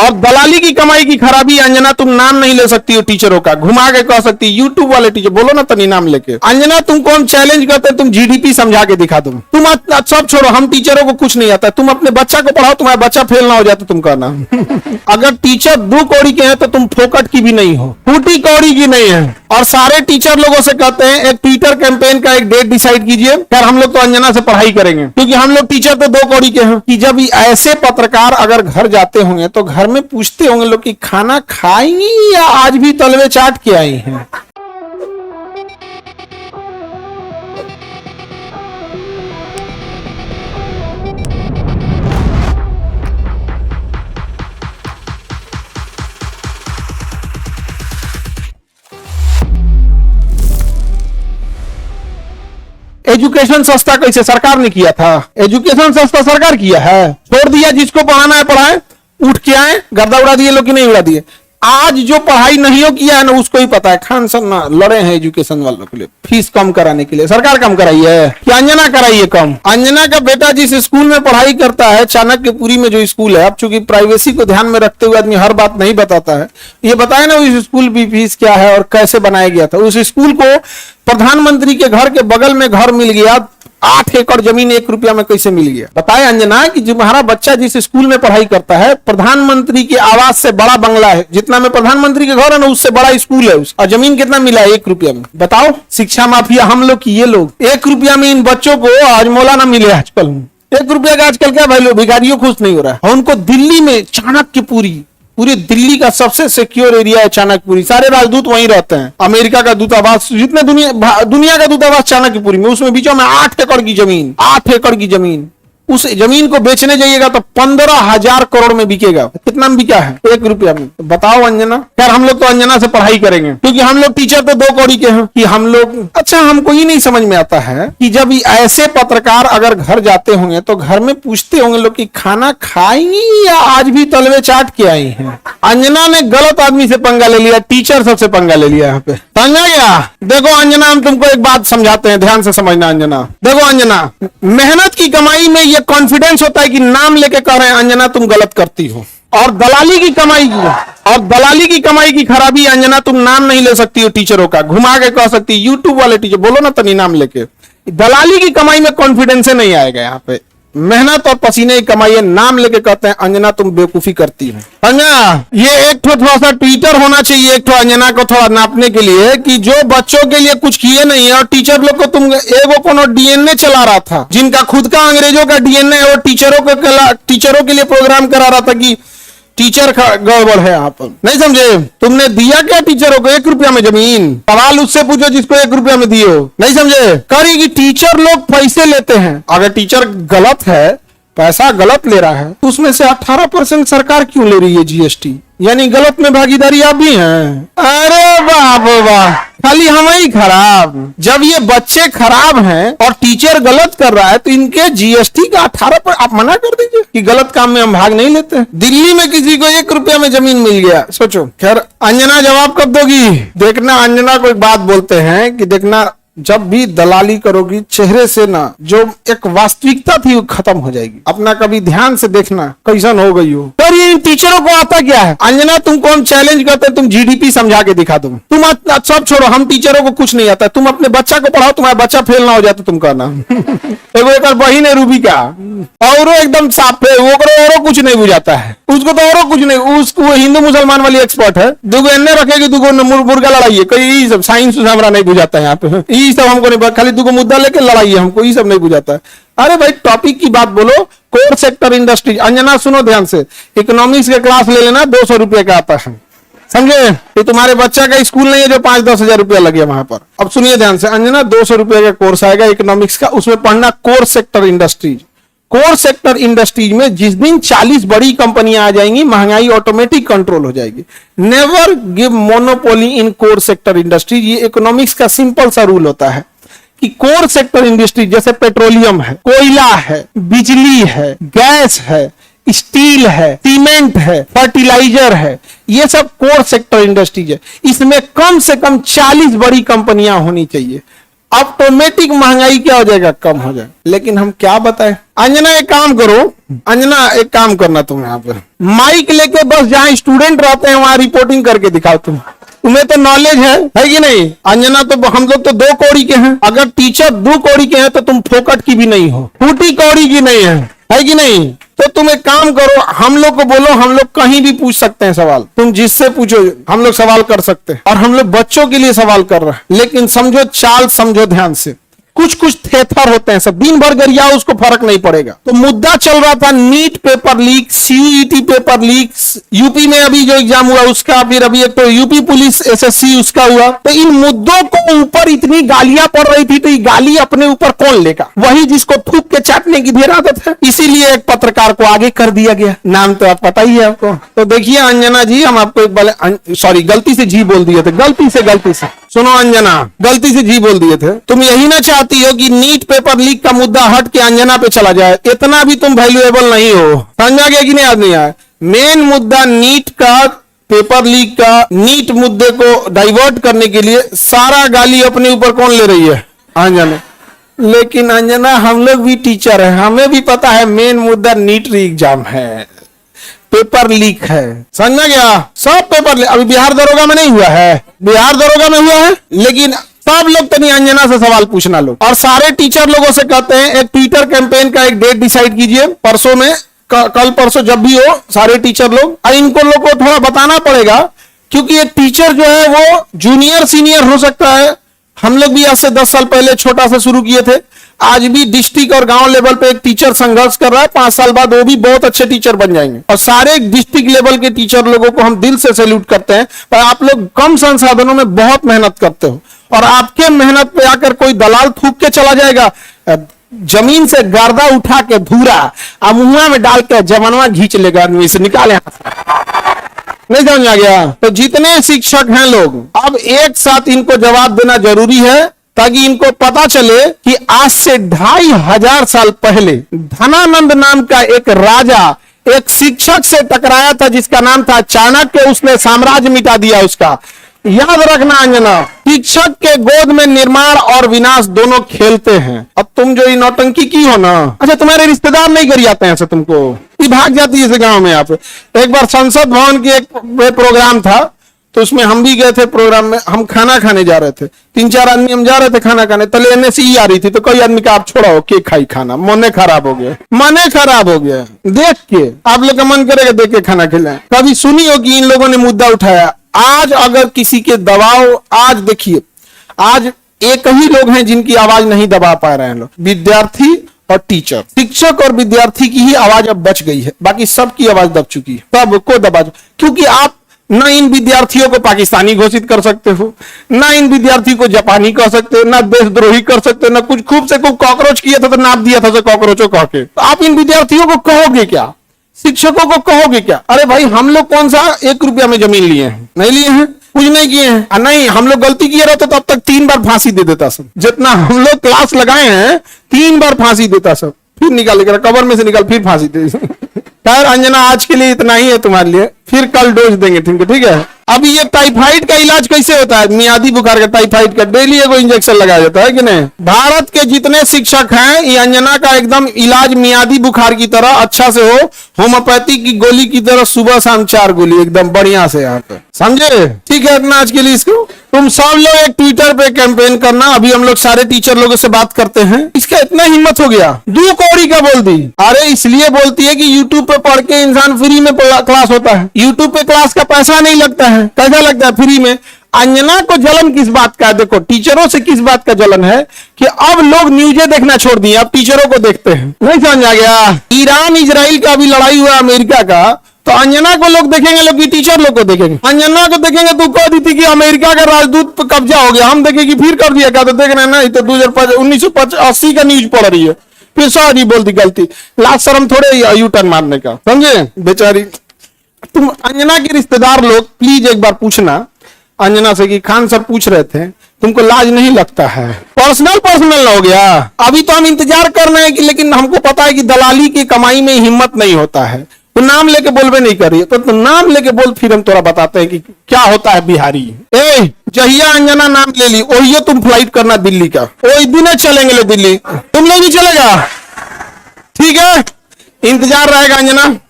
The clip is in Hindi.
और दलाली की कमाई की खराबी अंजना, तुम नाम नहीं ले सकती हो टीचरों का, घुमा के कह सकती है यूट्यूब वाले टीचर, बोलो ना तनी नाम लेके। अंजना तुमको हम चैलेंज करते, तुम जीडीपी समझा के दिखा दो। तुम सब छोड़ो, हम टीचरों को कुछ नहीं आता, तुम अपने बच्चा को पढ़ाओ, तुम्हारा बच्चा फेल ना हो जाता तुम कहना। अगर टीचर 2 कौड़ी के हैं तो तुम फोकट की भी नहीं हो, फूटी कौड़ी की नहीं है। और सारे टीचर लोगों से कहते हैं एक ट्विटर कैंपेन का एक डेट डिसाइड कीजिए, खैर हम लोग तो अंजना से पढ़ाई करेंगे क्योंकि हम लोग टीचर तो 2 कौड़ी के हैं। कि जब ऐसे पत्रकार अगर घर जाते होंगे तो घर में पूछते होंगे लोग कि खाना खाएंगी या आज भी तलवे चाट के आई हैं। एजुकेशन सस्ता कैसे सरकार ने किया था? एजुकेशन सस्ता सरकार किया है, छोड़ दिया जिसको पढ़ाना है पढ़ाए, उठ के आए, गर्दा उड़ा दिए लोग कि नहीं उड़ा दिए। आज जो पढ़ाई नहीं हो किया है ना उसको ही पता है। खान सर ना लड़े हैं एजुकेशन वालों के लिए, फीस कम कराने के लिए। सरकार कम कराई है कि अंजना कराई है कम? अंजना का बेटा जिस स्कूल में पढ़ाई करता है, चाणक्यपुरी में जो स्कूल है, अब चूंकि प्राइवेसी को ध्यान में रखते हुए आदमी हर बात नहीं बताता है, ये बताए ना उस स्कूल की फीस क्या है और कैसे बनाया गया था। उस स्कूल को प्रधानमंत्री के घर के बगल में घर मिल गया, 8 एकड़ जमीन 1 रुपया में कैसे मिल गया? बताए अंजना कि तुम्हारा बच्चा जिस स्कूल में पढ़ाई करता है, प्रधानमंत्री के आवास से बड़ा बंगला है, जितना में प्रधानमंत्री के घर है ना उससे बड़ा स्कूल है, और जमीन कितना मिला है? 1 रुपया में। बताओ, शिक्षा माफिया हम लोग की ये लोग 1 रुपया में इन बच्चों को हजमोला ना मिले आजकल। 1 रुपया का आजकल क्या वैल्यू? भिखारियों खुश नहीं हो रहा है। उनको दिल्ली में चाणक्यपुरी, पूरी दिल्ली का सबसे सिक्योर एरिया है चाणक्यपुरी, सारे राजदूत वहीं रहते हैं। अमेरिका का दूतावास, जितने दुनिया का दूतावास चाणक्यपुरी में, उसमें बीचों में 8 एकड़ की जमीन, 8 एकड़ की जमीन। उस जमीन को बेचने जाइएगा तो 15,000 करोड़ में बिकेगा। कितना में बिका है? 1 रुपया में। बताओ अंजना। खैर हम लोग तो अंजना से पढ़ाई करेंगे क्योंकि हम लोग टीचर तो 2 कौड़ी के हैं। कि हम लोग, अच्छा हमको ये नहीं समझ में आता है कि जब ऐसे पत्रकार अगर घर जाते होंगे तो घर में पूछते होंगे लोग कि खाना खाएंगी या आज भी तलवे चाट के आई हैं। अंजना ने गलत आदमी से पंगा ले लिया, टीचर सबसे पंगा ले लिया यहाँ पे। समझा गया? देखो अंजना, हम तुमको एक बात समझाते हैं, ध्यान से समझना अंजना। देखो अंजना, मेहनत की कमाई में ये कॉन्फिडेंस होता है कि नाम लेके कह रहे हैं अंजना तुम गलत करती हो। और दलाली की कमाई की खराबी अंजना, तुम नाम नहीं ले सकती हो टीचरों का, घुमा के कह सकती है यूट्यूब वाले टीचर, बोलो ना तनी नाम लेके। दलाली की कमाई में कॉन्फिडेंस नहीं आएगा यहाँ पे। मेहनत और पसीने की कमाई है, नाम लेके कहते हैं अंजना तुम बेवकूफी करती हो। अंजना, ये एक थोड़ा सा ट्विटर होना चाहिए एक अंजना को थोड़ा नापने के लिए कि जो बच्चों के लिए कुछ किए नहीं है, और टीचर लोग को तुम एगो कोनो डीएनए चला रहा था, जिनका खुद का अंग्रेजों का डीएनए है, और टीचरों के लिए प्रोग्राम करा रहा था कि टीचर गड़बड़ है। यहाँ पर नहीं समझे? तुमने दिया क्या टीचरों को? 1 रुपया में जमीन? सवाल उससे पूछो जिसको 1 रुपया में दिए हो। नहीं समझे? करी कि टीचर लोग पैसे लेते हैं। अगर टीचर गलत है, पैसा गलत ले रहा है, तो उसमें से 18% सरकार क्यों ले रही है जीएसटी? यानी गलत में भागीदारी आप भी हैं। अरे बाप वाह, खाली हम ही खराब। जब ये बच्चे खराब हैं और टीचर गलत कर रहा है तो इनके जीएसटी का 18% आप मना कर दीजिए कि गलत काम में हम भाग नहीं लेते। दिल्ली में किसी को 1 रुपया में जमीन मिल गया, सोचो। खैर अंजना जवाब कब दोगी? देखना, अंजना को एक बात बोलते हैं कि देखना, जब भी दलाली करोगी चेहरे से ना जो एक वास्तविकता थी वो खत्म हो जाएगी। अपना कभी ध्यान से देखना कैसन हो गई हो। पर ये टीचरों को आता क्या है? अंजना तुमको हम चैलेंज करते हैं, तुम जीडीपी समझा के दिखा दो। तुम सब छोड़ो, हम टीचरों को कुछ नहीं आता, तुम अपने बच्चा को पढ़ाओ, तुम्हारा बच्चा फेल ना हो जाता तुम कहना। एगो एक बहिन है रूबी का, और एकदम साफ है, वो कुछ नहीं बुझाता है, उसको तो और कुछ नहीं, उसको हिंदू मुसलमान वाली एक्सपर्ट है। दुगो एन्ने रखेगी, दुगो मुर्गा लड़ाई, कई सब साइंस हमारा नहीं बुझाता है यहाँ पे, ये सब हमको नहीं, खाली दुगो मुद्दा लेके लड़ाई है, हमको ये सब नहीं बुझाता है। अरे भाई टॉपिक की बात बोलो। Core sector industry. अंजना सुनो ध्यान से, इकोनॉमिक्स के क्लास ले लेना, 200 रुपए का आता है, समझे? ये तुम्हारे बच्चा का स्कूल नहीं है जो 5-10 हजार रुपया लगे वहां पर। अब सुनिए ध्यान से अंजना, 200 रुपए का कोर्स आएगा इकोनॉमिक्स का, उसमें पढ़ना core sector industries. Core sector industries में जिस दिन 40 बड़ी कंपनियां आ जाएंगी, महंगाई ऑटोमेटिक कंट्रोल हो जाएगी। नेवर गिव मोनोपोली इन कोर सेक्टर इंडस्ट्रीज। ये इकोनॉमिक्स का सिंपल सा रूल होता है कि कोर सेक्टर इंडस्ट्री जैसे पेट्रोलियम है, कोयला है, बिजली है, गैस है, स्टील है, सीमेंट है, फर्टिलाइजर है, ये सब कोर सेक्टर इंडस्ट्रीज है। इसमें कम से कम 40 बड़ी कंपनियां होनी चाहिए। ऑटोमेटिक महंगाई क्या हो जाएगा? कम हो जाएगा। लेकिन हम क्या बताएं, अंजना एक काम करो, अंजना एक काम करना, तुम यहाँ पे माइक लेके बस जहाँ स्टूडेंट रहते हैं वहां रिपोर्टिंग करके दिखाओ। तुम्हें तो नॉलेज है कि नहीं? अंजना तो हम लोग तो 2 कौड़ी के हैं, अगर टीचर 2 कौड़ी के हैं तो तुम फोकट की भी नहीं हो, फूटी कौड़ी की नहीं है कि नहीं? तो तुम एक काम करो, हम लोग को बोलो, हम लोग कहीं भी पूछ सकते हैं सवाल, तुम जिससे पूछो हम लोग सवाल कर सकते हैं, और हम लोग बच्चों के लिए सवाल कर रहे हैं। लेकिन समझो चाल, समझो ध्यान से, कुछ कुछ थेथर होते हैं, सब दिन भर गरियाओ, उसको फर्क नहीं पड़ेगा। तो मुद्दा चल रहा था NEET paper leak, CUET paper leak, UP में अभी जो एग्जाम हुआ उसका, फिर अभी एक तो यूपी पुलिस एसएससी उसका हुआ। तो इन मुद्दों को ऊपर इतनी गालियां पड़ रही थी, तो ये गाली अपने ऊपर कौन लेगा? वही जिसको थूक के चाटने की ढेर आदत है। इसीलिए एक पत्रकार को आगे कर दिया गया, नाम तो आप पता ही है आपको। तो देखिए अंजना जी, हम आपको एक बार सॉरी गलती से जी बोल दिए थे, गलती से सुनो अंजना, गलती से जी बोल दिए थे। तुम यही ना चाहती हो कि नीट पेपर लीक का मुद्दा हट के अंजना पे चला जाए? इतना भी तुम वैल्यूएबल नहीं हो, समझा गया कि नहीं? आज नहीं आया मेन मुद्दा नीट का, पेपर लीक का। नीट मुद्दे को डाइवर्ट करने के लिए सारा गाली अपने ऊपर कौन ले रही है? अंजना। लेकिन अंजना हम लोग भी टीचर है, हमें भी पता है मेन मुद्दा नीट एग्जाम है, पेपर लीक है, समझा गया? सब पेपर अभी बिहार दरोगा में नहीं हुआ है, बिहार दरोगा में हुआ है, लेकिन सब लोग तनी अंजना से सवाल पूछना लो। और सारे टीचर लोगों से कहते हैं एक ट्विटर कैंपेन का एक डेट डिसाइड कीजिए, परसों में, कल परसों जब भी हो, सारे टीचर लोग, और इनको लोग को थोड़ा बताना पड़ेगा, क्योंकि एक टीचर जो है वो जूनियर सीनियर हो सकता है। हम लोग भी आज से 10 साल पहले छोटा सा शुरू किए थे, आज भी डिस्ट्रिक्ट और गांव लेवल पे एक टीचर संघर्ष कर रहा है, 5 साल बाद वो भी बहुत अच्छे टीचर बन जाएंगे। और सारे डिस्ट्रिक्ट लेवल के टीचर लोगों को हम दिल से सैल्यूट करते हैं, पर आप लोग कम संसाधनों में बहुत मेहनत करते हो, और आपके मेहनत पे आकर कोई दलाल थूक के चला जाएगा, जमीन से गर्दा उठा के धूरा अब मुंह में डाल के जमनवा घींच लेगा, आदमी से निकाले। नहीं समझ आ गया? तो जितने शिक्षक हैं लोग, अब एक साथ इनको जवाब देना जरूरी है, ताकि इनको पता चले कि आज से 2500 साल पहले धनानंद नाम का एक राजा एक शिक्षक से टकराया था, जिसका नाम था चाणक्य। उसने साम्राज्य मिटा दिया उसका। याद रखना अंजना, शिक्षक के गोद में निर्माण और विनाश दोनों खेलते हैं। अब तुम जो ये नौटंकी की हो ना, अच्छा तुम्हारे रिश्तेदार नहीं कर जाते हैं ऐसे, तुमको ये भाग जाती है इस गांव में। आप एक बार संसद भवन की एक प्रोग्राम था, तो उसमें हम भी गए थे। प्रोग्राम में हम खाना खाने जा रहे थे, 3-4 आदमी हम जा रहे थे खाना खाने। तले एनएसई आ रही थी, तो कई आदमी का आप छोड़ा हो के खाई खाना, मने खराब हो गया, मने खराब हो गया देख के। आप लोग का मन करेगा देख के खाना खिलाएं? कभी सुनी हो कि इन लोगों ने मुद्दा उठाया? आज अगर किसी के दबाव, आज देखिए, आज एक ही लोग हैं जिनकी आवाज नहीं दबा पा रहे हैं लोग, विद्यार्थी और टीचर। शिक्षक और विद्यार्थी की ही आवाज अब बच गई है, बाकी सबकी आवाज दब चुकी है। सबको दबा, क्योंकि आप ना इन विद्यार्थियों को पाकिस्तानी घोषित कर सकते हो, ना इन विद्यार्थी को जापानी कह सकते हो, ना देशद्रोही कर सकते हो, ना कुछ। खूब से खूब कॉकरोच किया था तो नाप दिया था कॉकरोचों कह के। तो आप इन विद्यार्थियों को कहोगे क्या? शिक्षकों को कहोगे क्या? अरे भाई हम लोग कौन सा 1 रुपया में जमीन लिए हैं? नहीं लिए हैं, कुछ नहीं किए हैं। नहीं, हम लोग गलती किए रहते तो अब तक 3 बार फांसी दे देता सब। जितना हम लोग क्लास लगाए हैं 3 बार फांसी देता सब, फिर निकाल कर कबर में से निकाल फिर फांसी दे। खैर अंजना, आज के लिए इतना ही है तुम्हारे लिए, फिर कल डोज देंगे, ठीक है? अभी ये टाइफाइड का इलाज कैसे होता है? मियादी बुखार का, टाइफाइड का डेली एगो इंजेक्शन लगाया जाता है कि नहीं? भारत के जितने शिक्षक हैं, ये अंजना का एकदम इलाज मियादी बुखार की तरह अच्छा से हो, होम्योपैथी की गोली की तरह सुबह शाम 4 गोली एकदम बढ़िया से यहाँ पे, समझे? ठीक है, इतना आज के लिए। इसको तुम सब लोग एक ट्विटर पे कैंपेन करना। अभी हम लोग सारे टीचर लोगों से बात करते हैं। इसका इतना हिम्मत हो गया, 2 कौड़ी का बोल दी। अरे इसलिए बोलती है कि यूट्यूब पे पढ़ के इंसान फ्री में क्लास होता है। यूट्यूब पे क्लास का पैसा नहीं लगता है, कैसा लगता है? फ्री में। अंजना को जलन किस बात का है? देखो, टीचरों से किस बात का जलन है कि अब लोग न्यूज़ें देखना छोड़ दिए, अब टीचरों को देखते हैं। नहीं समझ आ गया? ईरान इजराइल का अभी लड़ाई हुआ अमेरिका का, तो अंजना को लोग देखेंगे, लोग की टीचर लोग को देखेंगे। अंजना को देखेंगे तो कह दी थी कि अमेरिका का राजदूत पर कब्जा हो गया, हम देखेंगे फिर कर दिया क्या? तो देख रहे हैं ना, तो 1980 का न्यूज पढ़ रही है, फिर सॉरी बोल दी, गलती। लाज शर्म थोड़े यू टर्न मारने का, समझे? बेचारी। तुम अंजना के रिश्तेदार लोग प्लीज एक बार पूछना अंजना से कि खान सर पूछ रहे थे, तुमको लाज नहीं लगता है? पर्सनल हो गया। अभी तो हम इंतजार कर रहे हैं कि, लेकिन हमको पता है कि दलाली की कमाई में हिम्मत नहीं होता है। तो नाम लेके बोलबे नहीं कर रही है, तो नाम लेके बोल, फिर हम थोड़ा बताते हैं कि क्या होता है बिहारी। जहिया अंजना नाम ले ली, वही तुम फ्लाइट करना दिल्ली का, वही दिन चलेंगे लोग दिल्ली। तुम लोग भी चलेगा? ठीक है, इंतजार रहेगा अंजना।